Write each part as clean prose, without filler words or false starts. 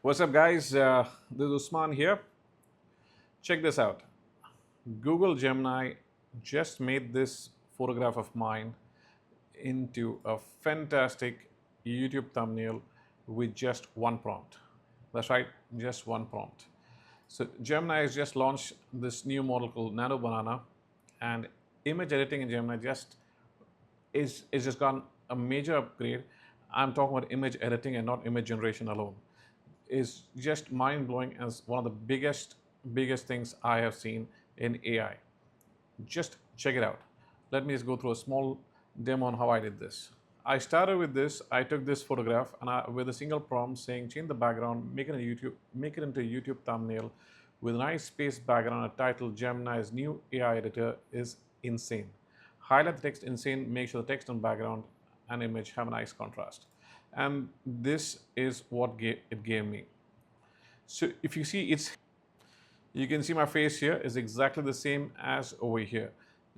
What's up, guys? This is Usman here. Check this out. Google Gemini just made this photograph of mine into a fantastic YouTube thumbnail with just one prompt. That's right, just one prompt. So Gemini has just launched this new model called Nano Banana, and image editing in Gemini is just gone a major upgrade. I'm talking about image editing and not image generation alone. Is just mind blowing as one of the biggest things I have seen in AI. Just check it out. Let me just go through a small demo on how I did this. I started with this. I took this photograph and with a single prompt saying change the background, make it into a YouTube thumbnail with a nice space background, a title Gemini's new AI editor is insane. Highlight the text insane, make sure the text and background and image have a nice contrast. And this is what it gave me. So if you see, you can see my face here is exactly the same as over here.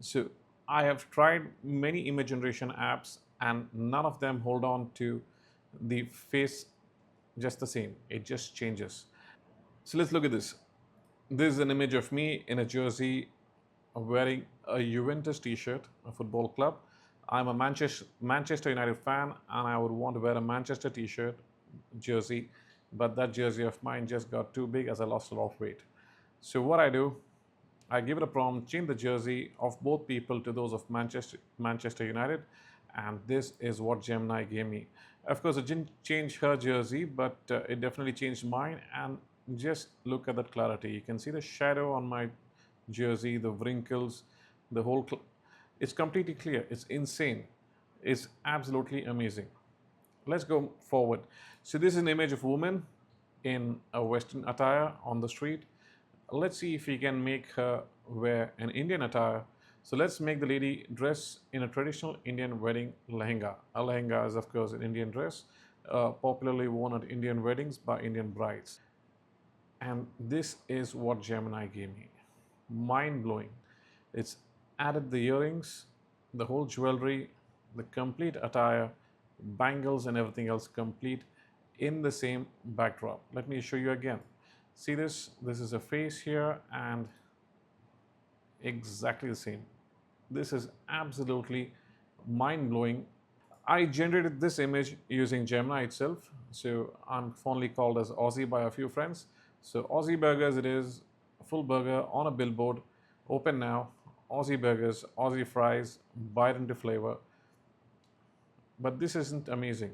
So I have tried many image generation apps and none of them hold on to the face just the same. It just changes. So let's look at this. This is an image of me in a jersey wearing a Juventus t-shirt, a football club. I'm a Manchester United fan and I would want to wear a Manchester t-shirt jersey, but that jersey of mine just got too big as I lost a lot of weight. So what I do, I give it a prompt, change the jersey of both people to those of Manchester United, and this is what Gemini gave me. Of course, it didn't change her jersey, but it definitely changed mine, and just look at that clarity. You can see the shadow on my jersey, the wrinkles, the whole it's completely clear. It's insane. It's absolutely amazing. Let's go forward. So this is an image of a woman in a Western attire on the street. Let's see if we can make her wear an Indian attire. So let's make the lady dress in a traditional Indian wedding lehenga. A lehenga is, of course, an Indian dress, popularly worn at Indian weddings by Indian brides. And this is what Gemini gave me. Mind blowing. It's added the earrings, the whole jewelry, the complete attire, bangles and everything else complete in the same backdrop. Let me show you again. See this? This is a face here and exactly the same. This is absolutely mind-blowing. I generated this image using Gemini itself. So I'm fondly called as Aussie by a few friends. So Aussie Burgers it is, a full burger on a billboard, open now, Aussie burgers, Aussie fries, bite into flavor. But this isn't amazing.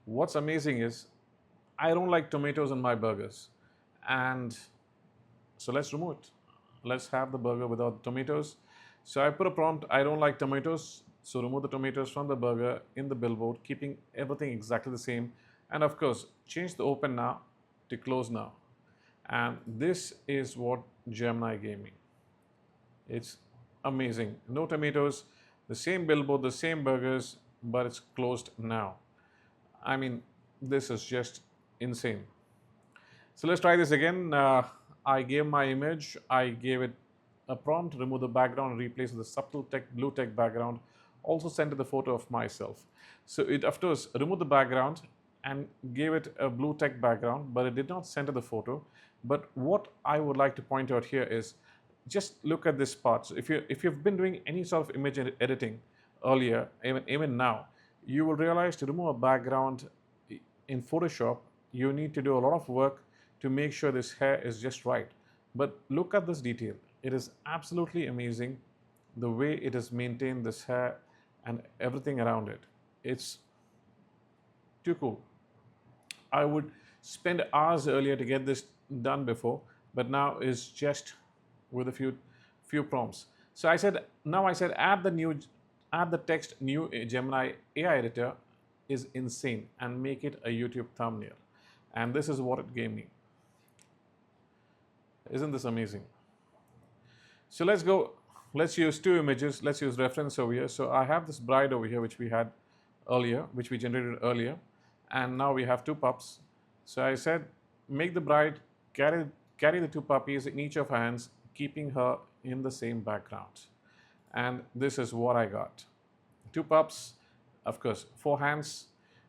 What's amazing is I don't like tomatoes in my burgers. And so let's remove it. Let's have the burger without tomatoes. So I put a prompt, I don't like tomatoes. So remove the tomatoes from the burger in the billboard, keeping everything exactly the same. And of course, change the open now to close now. And this is what Gemini gave me. It's amazing. No tomatoes, the same billboard, the same burgers, but it's closed now. I mean, this is just insane. So let's try this again. I gave my image, I gave it a prompt, remove the background, replace with a subtle blue text background, also sent it the photo of myself. So it, of course, removed the background and gave it a blue text background, but it did not center the photo. But what I would like to point out here is, just look at this part. So if you've been doing any sort of image editing earlier, even now, you will realize to remove a background in Photoshop, you need to do a lot of work to make sure this hair is just right. But look at this detail. It is absolutely amazing the way it has maintained this hair and everything around it. It's too cool. I would spend hours earlier to get this done before, but now is just with a few prompts. So I said add the text new Gemini AI editor is insane and make it a YouTube thumbnail. And this is what it gave me. Isn't this amazing? So let's use two images. Let's use reference over here. So I have this bride over here, which we had earlier, which we generated earlier. And now we have two pups. So I said, make the bride carry the two puppies in each of her hands, keeping her in the same background. And this is what I got. Two pups, of course, four hands.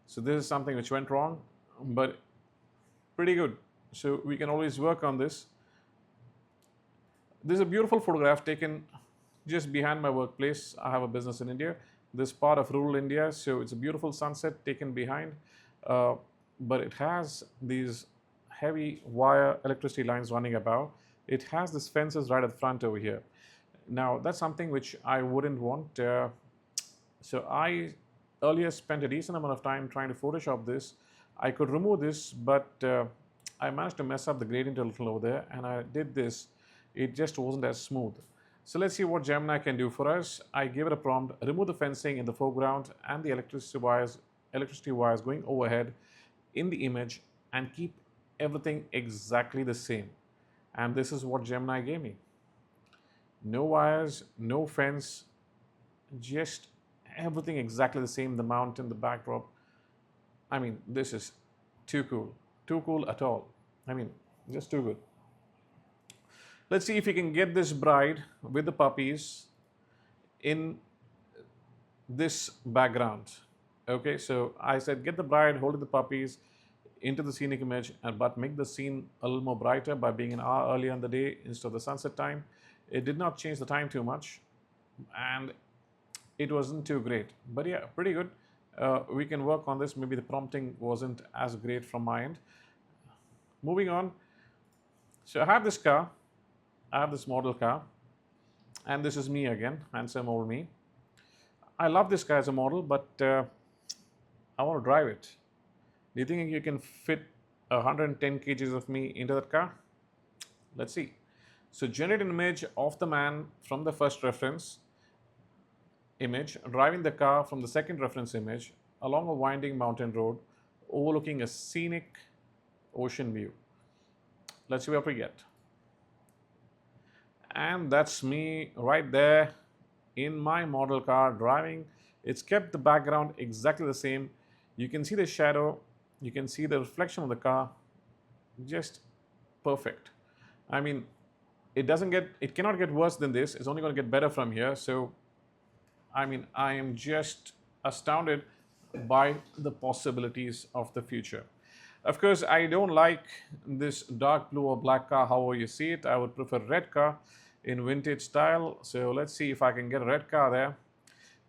So this is something which went wrong, but Pretty good. So we can always work on this. This is a beautiful photograph taken just behind my workplace. I have a business in India, this part of rural India, so it's a beautiful sunset taken behind, uh, but it has these heavy wire electricity lines running above. It has these fences right at the front over here. Now that's something which I wouldn't want. So I earlier spent a decent amount of time trying to Photoshop this. I could remove this, but I managed to mess up the gradient a little over there, and I did this. It just wasn't as smooth. So let's see what Gemini can do for us. I gave it a prompt: remove the fencing in the foreground and the electricity wires going overhead in the image, and keep everything exactly the same. And this is what Gemini gave me. No wires, no fence, just everything exactly the same. The mountain, the backdrop. I mean, this is too cool. Too cool at all. I mean, just too good. Let's see if we can get this bride with the puppies in this background. Okay, so I said get the bride holding the puppies into the scenic image, but make the scene a little more brighter by being an hour earlier in the day instead of the sunset time. It did not change the time too much, and it wasn't too great, but yeah, pretty good. We can work on this. Maybe the prompting wasn't as great from my end. Moving on. So I have this car. I have this model car, and this is me again, handsome old me. I love this car as a model, but I want to drive it. Do you think you can fit 110 kgs of me into that car? Let's see. So generate an image of the man from the first reference image, driving the car from the second reference image along a winding mountain road overlooking a scenic ocean view. Let's see what we get. And that's me right there in my model car driving. It's kept the background exactly the same. You can see the shadow, you can see the reflection of the car, just perfect. I mean, it cannot get worse than this. It's only going to get better from here. So I mean, I am just astounded by the possibilities of the future. Of course, I don't like this dark blue or black car, however you see it. I would prefer red car in vintage style. So let's see if I can get a red car there.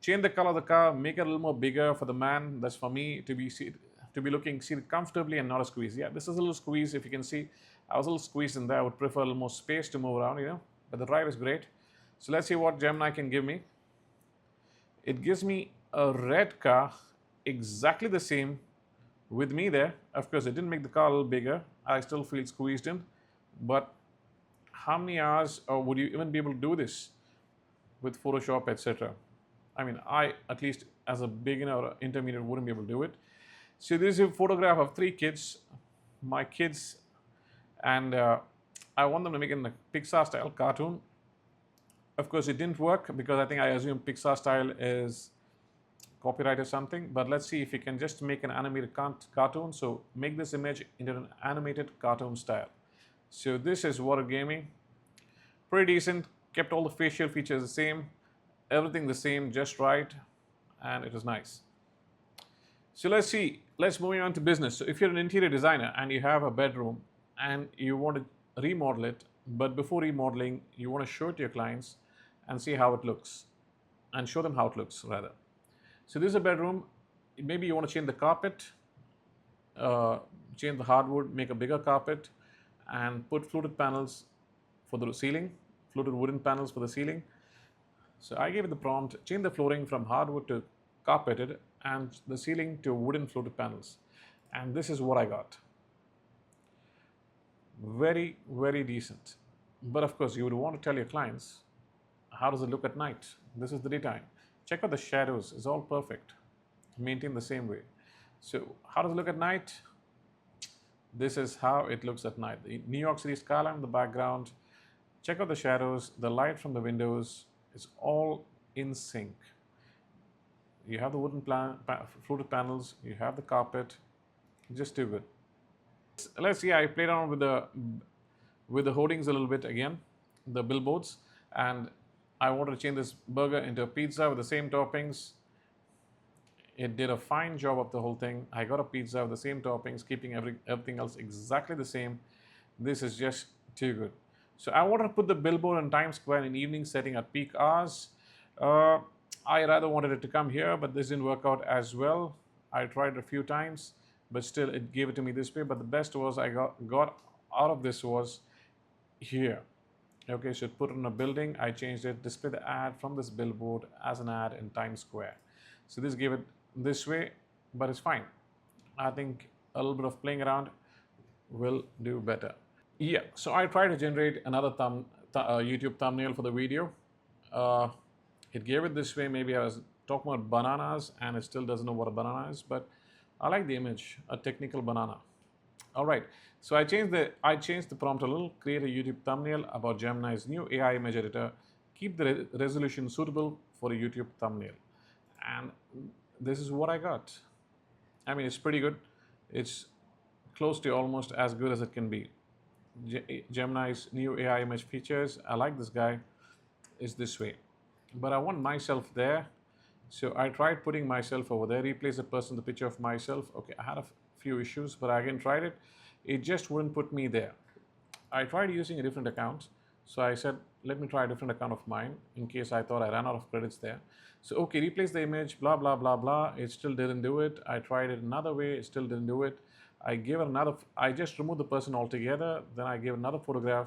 Change the color of the car, make it a little more bigger for the man. That's for me to be looking seated comfortably and not a squeeze. Yeah, this is a little squeeze. If you can see, I was a little squeezed in there. I would prefer a little more space to move around, but the drive is great. So let's see what Gemini can give me. It gives me a red car, exactly the same with me there. Of course, it didn't make the car a little bigger. I still feel squeezed in. But how many hours would you even be able to do this with Photoshop, etc.? I mean, I, at least as a beginner or intermediate, wouldn't be able to do it. So this is a photograph of 3 kids, my kids, and I want them to make it in a Pixar style cartoon. Of course, it didn't work because I think I assume Pixar style is copyright or something. But let's see if we can just make an animated cartoon. So make this image into an animated cartoon style. So this is what it gave me. Pretty decent. Kept all the facial features the same. Everything the same, just right. And it was nice. So let's see. Let's move on to business. So if you're an interior designer and you have a bedroom and you want to remodel it, but before remodeling, you want to show it to your clients and see how it looks, and show them how it looks rather. So this is a bedroom. Maybe you want to change the carpet, change the hardwood, make a bigger carpet, and put fluted panels for the ceiling, fluted wooden panels for the ceiling. So I gave it the prompt: change the flooring from hardwood to carpeted and the ceiling to wooden fluted panels. And this is what I got. Very, very decent. But of course, you would want to tell your clients, how does it look at night? This is the daytime. Check out the shadows. It's all perfect. Maintain the same way. So how does it look at night? This is how it looks at night. The New York City skyline in the background. Check out the shadows, the light from the windows. It's all in sync. You have the wooden fluted panels. You have the carpet. Just too good. Let's see. I played around with the hoardings a little bit again, the billboards, and I wanted to change this burger into a pizza with the same toppings. It did a fine job of the whole thing. I got a pizza with the same toppings, keeping everything else exactly the same. This is just too good. So I wanted to put the billboard in Times Square in evening setting at peak hours. Uh, I rather wanted it to come here, but this didn't work out as well. I tried a few times, but still it gave it to me this way. But the best was I got out of this was here. Okay, so put it in a building. I changed it, display the ad from this billboard as an ad in Times Square. So this gave it this way, but it's fine. I think a little bit of playing around will do better. Yeah, so I tried to generate another YouTube thumbnail for the video. Uh, it gave it this way. Maybe I was talking about bananas and it still doesn't know what a banana is, but I like the image, a technical banana. All right, so I changed the prompt a little, create a YouTube thumbnail about Gemini's new AI image editor, keep the resolution suitable for a YouTube thumbnail. And this is what I got. I mean, it's pretty good. It's close to almost as good as it can be. Gemini's new AI image features, I like this guy, is this way. But I want myself there. So I tried putting myself over there, replace the person, the picture of myself. Okay, I had a few issues, but I again tried it. It just wouldn't put me there. I tried using a different account. So I said, let me try a different account of mine in case I thought I ran out of credits there. So, okay, replace the image, blah, blah, blah, blah. It still didn't do it. I tried it another way. It still didn't do it. I just removed the person altogether. Then I gave another photograph.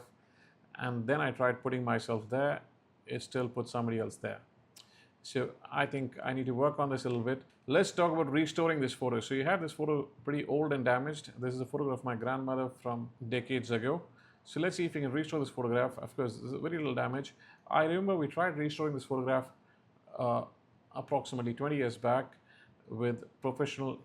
And then I tried putting myself there. It still put somebody else there. So I think I need to work on this a little bit. Let's talk about restoring this photo. So you have this photo pretty old and damaged. This is a photograph of my grandmother from decades ago. So let's see if we can restore this photograph. Of course, there's very little damage. I remember we tried restoring this photograph approximately 20 years back with professional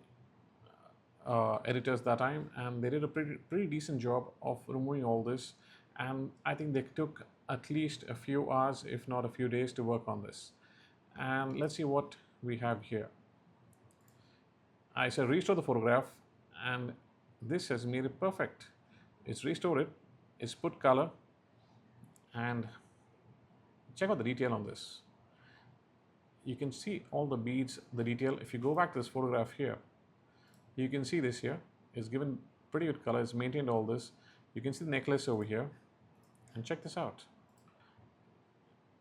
editors that time, and they did a pretty decent job of removing all this. And I think they took at least a few hours, if not a few days, to work on this. And let's see what we have here. I said restore the photograph, and this has made it perfect. It's restored it, it's put color, and check out the detail on this. You can see all the beads, the detail. If you go back to this photograph here, you can see this here. It's given pretty good color. It's maintained all this. You can see the necklace over here. And check this out.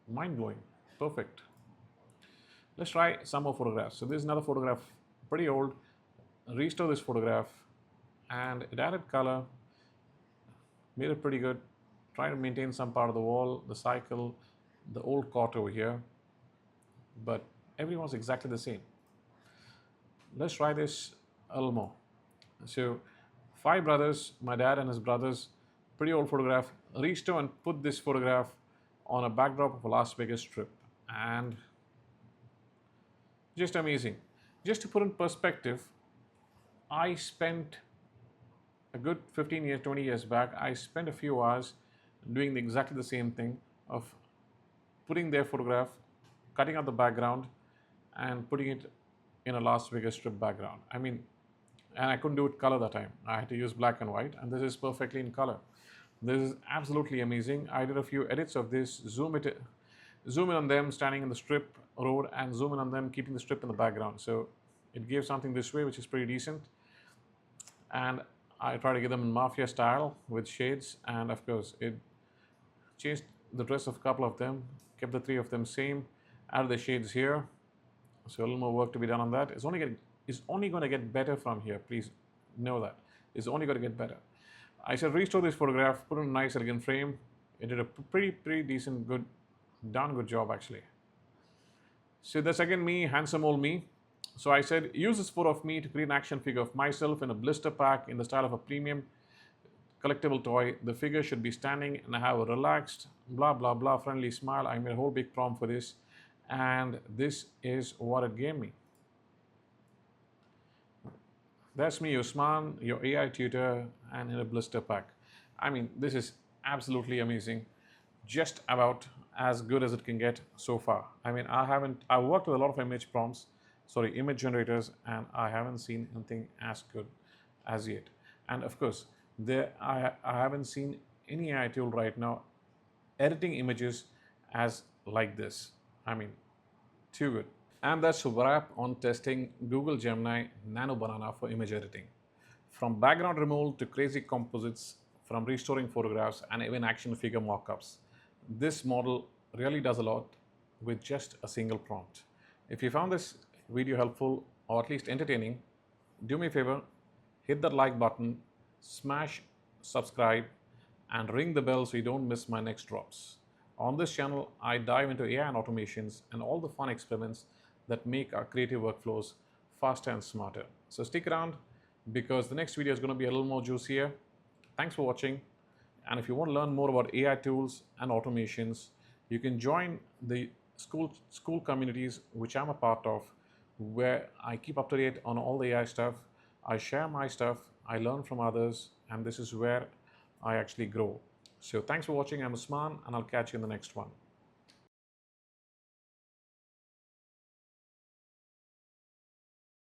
Mind-blowing. Perfect. Let's try some more photographs. So this is another photograph, pretty old. Restore this photograph. And it added color. Made it pretty good. Try to maintain some part of the wall, the cycle, the old cot over here. But everyone's exactly the same. Let's try this a little more. So 5 brothers, my dad and his brothers, pretty old photograph. Restore and put this photograph on a backdrop of a Las Vegas strip, and just amazing. Just to put in perspective, I spent a good 15 years, 20 years back, I spent a few hours doing exactly the same thing of putting their photograph, cutting out the background and putting it in a Las Vegas strip background. I mean, and I couldn't do it color that time. I had to use black and white, and this is perfectly in color. This is absolutely amazing. I did a few edits of this, zoom in on them standing in the strip road and zoom in on them keeping the strip in the background. So it gave something this way, which is pretty decent. And I try to give them in mafia style with shades, and of course it changed the dress of a couple of them, kept the 3 of them same, added the shades here. So a little more work to be done on that. It's only going to get better from here. Please know that. It's only going to get better. I said restore this photograph, put it in a nice elegant frame. It did a pretty decent, darn good job actually. So that's again me, handsome old me. So I said use this photo of me to create an action figure of myself in a blister pack in the style of a premium collectible toy. The figure should be standing and have a relaxed, blah blah blah, friendly smile. I made a whole big prompt for this, and this is what it gave me. That's me, Usman, your AI tutor, and in a blister pack. I mean, this is absolutely amazing. Just about as good as it can get so far. I mean, I've worked with a lot of image generators, and I haven't seen anything as good as yet. And of course, I haven't seen any AI tool right now editing images as like this. I mean, too good. And that's a wrap on testing Google Gemini Nano Banana for image editing. From background removal to crazy composites, from restoring photographs and even action figure mockups, this model really does a lot with just a single prompt. If you found this video helpful or at least entertaining, do me a favor, hit that like button, smash subscribe, and ring the bell so you don't miss my next drops. On this channel, I dive into AI and automations and all the fun experiments that make our creative workflows faster and smarter. So stick around because the next video is going to be a little more juicier. Thanks for watching. And if you want to learn more about AI tools and automations, you can join the school communities which I'm a part of, where I keep up to date on all the AI stuff. I share my stuff, I learn from others, and this is where I actually grow. So thanks for watching. I'm Usman, and I'll catch you in the next one.